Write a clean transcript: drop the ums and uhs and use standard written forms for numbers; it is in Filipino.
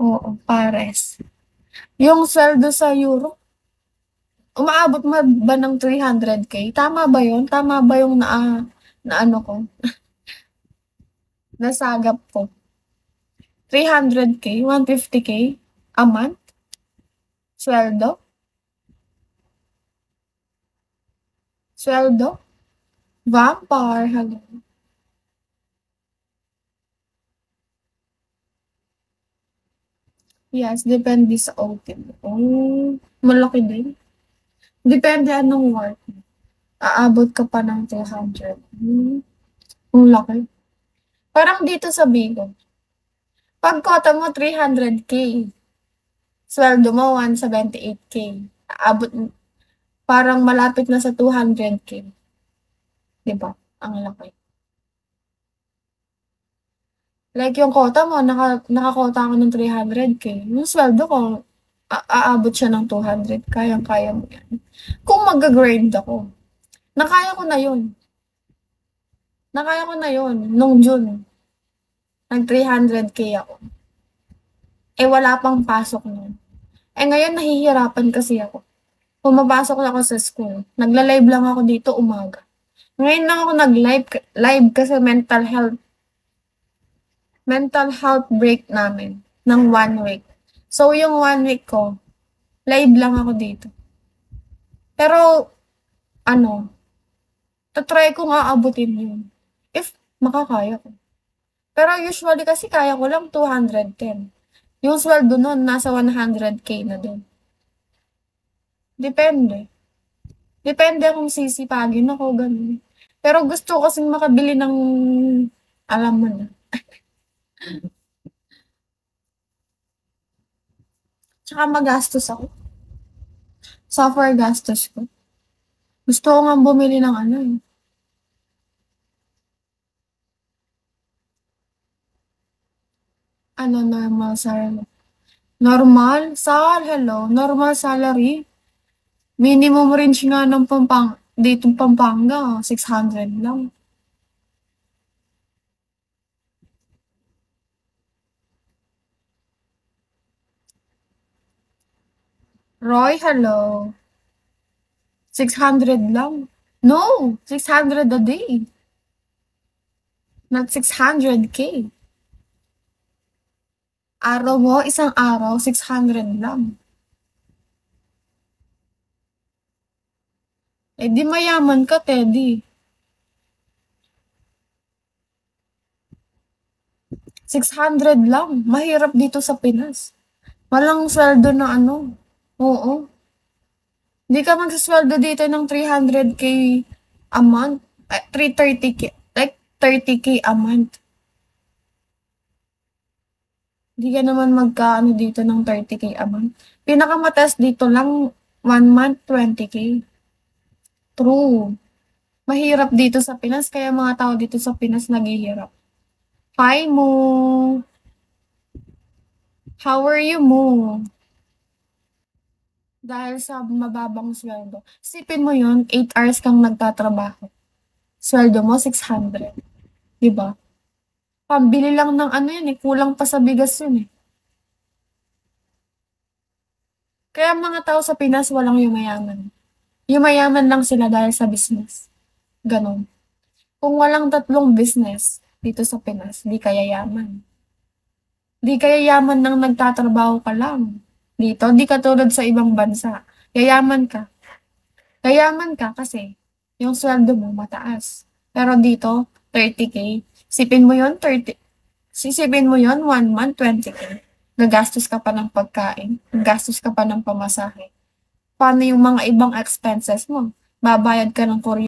Oo, pares. Yung sweldo sa Europe, umaabot ba ng 300K? Tama ba yun? Tama ba yung na ano ko, nasagap ko? 300K, 150K a month? Sweldo? Sweldo? Vampire, hello. Yes, depende sa OT mo. Oh, malaki din. Depende anong work mo. Aabot ka pa ng 200. Ang laki. Parang dito sa Bigo. Pag quota mo 300K, sweldo mo 178K. Aabot, parang malapit na sa 200K. Diba? Ang laki. Like yung quota mo, nakakota ko ng 300K. Yung sweldo ko, aabot siya ng 200. Kayang-kaya mo yan. Kung mag-grind ako, nakaya ko na yun. Nakaya ko na yun nung June. Nag 300K ako. Eh wala pang pasok nun. Eh ngayon nahihirapan kasi ako. Pumapasok na ako sa school. Nagla-live lang ako dito umaga. Ngayon lang ako nag-live kasi mental health break namin ng 1 week. So yung 1 week ko, live lang ako dito. Pero ano, tatry ko nga abutin yun. If makakaya ko. Pero usually kasi kaya ko lang 210. Yung sweldo nun, nasa 100K na din. Depende. Depende kung sisipagin ako, ganun. Pero gusto ko kasing makabili ng, alam mo na. Tsaka magastos ako. Software gastos ko. Gusto ko nga bumili ng ano eh. Ano, normal salary. Normal salary. Minimum range nga ng dito Pampanga, 600 lang. Roy, hello. 600 lang. No, 600 a day. Not 600K. Araw mo, isang araw, 600 lang. Eh di mayaman ka, Teddy. 600 lang. Mahirap dito sa Pinas. Walang sweldo na ano. Oo. Hindi ka magsasweldo dito ng 300K a month. 330K. Like 30K a month. Hindi ka naman magkaano dito ng 30K a month. Pinakamataas dito lang 1 month 20K. True. Mahirap dito sa Pinas, kaya mga tao dito sa Pinas naghihirap. Hi mo. How are you mo? Dahil sa mababang sweldo. Sipin mo yun, 8 hours kang nagtatrabaho. Sweldo mo, 600. Diba? Pambili lang ng ano yun eh, kulang pa sa bigas yun eh. Kaya mga tao sa Pinas walang yumayaman. Yumayaman lang sila dahil sa business. Ganon. Kung walang tatlong business dito sa Pinas, di kaya yaman. Di kaya yaman nang nagtatrabaho ka lang. Dito, di katulad sa ibang bansa. Yayaman ka. Yayaman ka kasi yung sweldo mo mataas. Pero dito, 30K. Sipin mo yon 30. Sisipin mo yon 1 month, 20K. Gagastos ka pa ng pagkain. Gagastos ka pa ng pamasahe. Paano yung mga ibang expenses mo? Babayad ka ng kuryente.